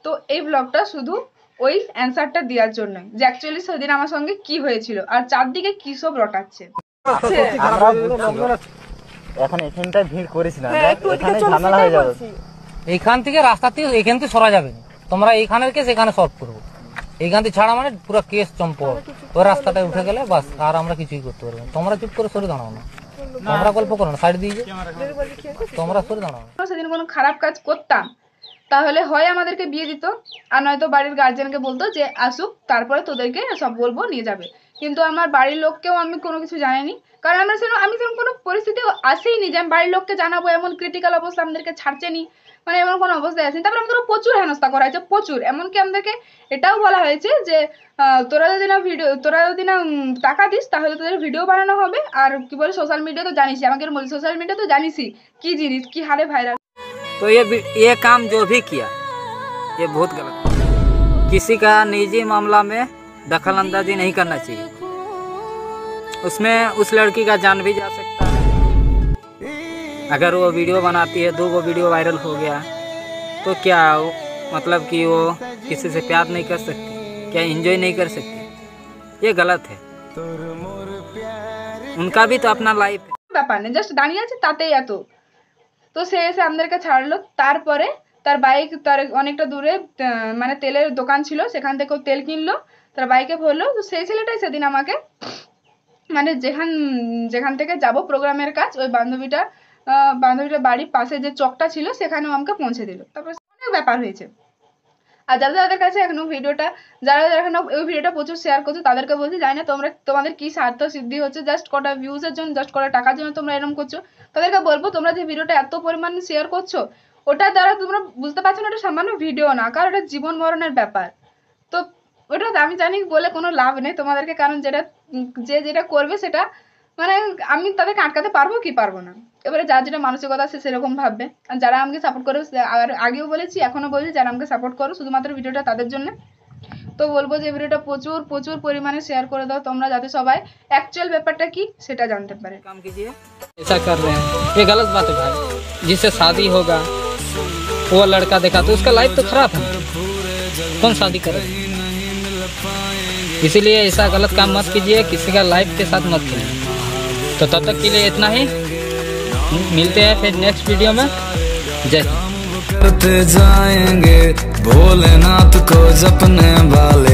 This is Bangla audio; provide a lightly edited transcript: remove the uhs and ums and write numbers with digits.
তো এই ব্লগটা শুধু ওই অ্যানসারটা দেওয়ার জন্য যে অ্যাকচুয়ালি সেদিন আমার সঙ্গে কি হয়েছিল আর চারদিকে কি সব রটাচ্ছে। এখন এখানটায় ভিড় করিস না, এখানে ঝামেলা হয়ে যাবে। এইখান থেকে রাস্তা থেকে এখান থেকে সরা যাবে না, তোমরা এইখানের কেস এখানে সলভ করবো। এইখান থেকে ছাড়া মানে পুরো কেস চম্পট। ওই রাস্তাটায় উঠে গেলে বাস, আর আমরা কিছুই করতে পারবো না। তোমরা চুপ করে সরে দাঁড়াও না, তোমরা গল্প করো না, সাইড দিয়ে তোমরা সরে দাঁড়াও না। সেদিন কোনো খারাপ কাজ করতাম তাহলে হয় আমাদেরকে বিয়ে দিত, আর নয়তো বাড়ির গার্জেনকে বলতো যে আসুক তারপরে তোদেরকে সব বলবো নিয়ে যাবে। কিন্তু আমার বাড়ির লোককেও আমি কোনো কিছু জানিনি, কারণ আমি সেরকম কোনো পরিস্থিতি আসেইনি যে আমি বাড়ির লোককে জানাবো। এমন ক্রিটিক্যাল অবস্থা আমাদেরকে ছাড়ছেনি, মানে এমন কোনো অবস্থায় আসেনি। তারপরে আমাদের প্রচুর হেনস্থা করা হয়েছে, প্রচুর। এমনকি আমাদেরকে এটাও বলা হয়েছে যে তোরা যদি না টাকা দিস তাহলে তোদের ভিডিও বানানো হবে। আর কি বলে সোশ্যাল মিডিয়া তো জানিসই, আমাকে বলি সোশ্যাল মিডিয়া তো জানিসই কি জিনিস, কি হারে ভাইরাল। तो ये काम जो भी किया ये बहुत गलत है। किसी का निजी मामला में दखल अंदाजी नहीं करना चाहिए। उसमें उस लड़की का जान भी जा सकता है। अगर वो वीडियो बनाती है, 2 वीडियो वायरल हो गया तो क्या मतलब कि वो किसी से प्यार नहीं कर सकती, क्या एंजॉय नहीं कर सकती? ये गलत है। उनका भी तो अपना लाइफ है। ব্যাপার নেই, জাস্ট দাঁড়িয়ে আছে তাতেই এত। তো সে এসে আমাদেরকে ছাড়লো। তারপরে তার বাইক, তার অনেকটা দূরে মানে তেলের দোকান ছিল, সেখান থেকেও তেল কিনলো, তার বাইকে ভরলো। তো সেই ছেলেটাই সেদিন আমাকে মানে যেখান থেকে যাব প্রোগ্রামের কাজ, ওই বান্ধবীটার বাড়ির পাশে যে চকটা ছিল সেখানেও আমাকে পৌঁছে দিল। তারপরে অনেক ব্যাপার হয়েছে। আর যাদের কাছে এখনো যারা এখনো ওই ভিডিওটা প্রচুর শেয়ার করছো তাদেরকে বলছি, জানি না তোমাদের কি স্বার্থ সিদ্ধি হচ্ছে, জাস্ট কটা ভিউজের জন্য, জাস্ট কটা টাকার জন্য তোমরা এরকম করছো। তাদেরকে বলবো তোমরা যে ভিডিওটা এত পরিমাণে শেয়ার করছো, ওটা দ্বারা তোমরা বুঝতে পারছো না ওটা সামান্য ভিডিও না, কারণ ওটা জীবন মরণের ব্যাপার। তো ওটা আমি জানি বলে কোনো লাভ নেই তোমাদেরকে, কারণ যেটা করবে সেটা মানে আমি তাদেরকে আটকাতে পারবো কি পারবো না। এবারে যার যেটা মানসিকতা আছে সেরকম ভাববে। আর যারা আমাকে সাপোর্ট করবে, আগেও বলেছি এখনো বলছি, যারা আমাকে সাপোর্ট করো শুধুমাত্র ভিডিওটা তাদের জন্য। তো বলবো যে ভিডিওটা প্রচুর প্রচুর পরিমাণে শেয়ার করে দাও তোমরা, যাতে সবাই অ্যাকচুয়াল ব্যাপারটা কি সেটা জানতে পারে। काम कीजिए, ऐसा कर रहे हैं ये गलत बात है भाई। जिससे शादी होगा वो लड़का देखा तो उसका लाइफ तो खराब है, कौन शादी करे? इसीलिए ऐसा गलत काम मत कीजिए, किसी का लाइफ के साथ मत खेलिए। तो तब तक के लिए इतना ही, मिलते हैं फिर नेक्स्ट वीडियो में। जय हिंद। करते जाएंगे भोलेनाथ को जपने वाले।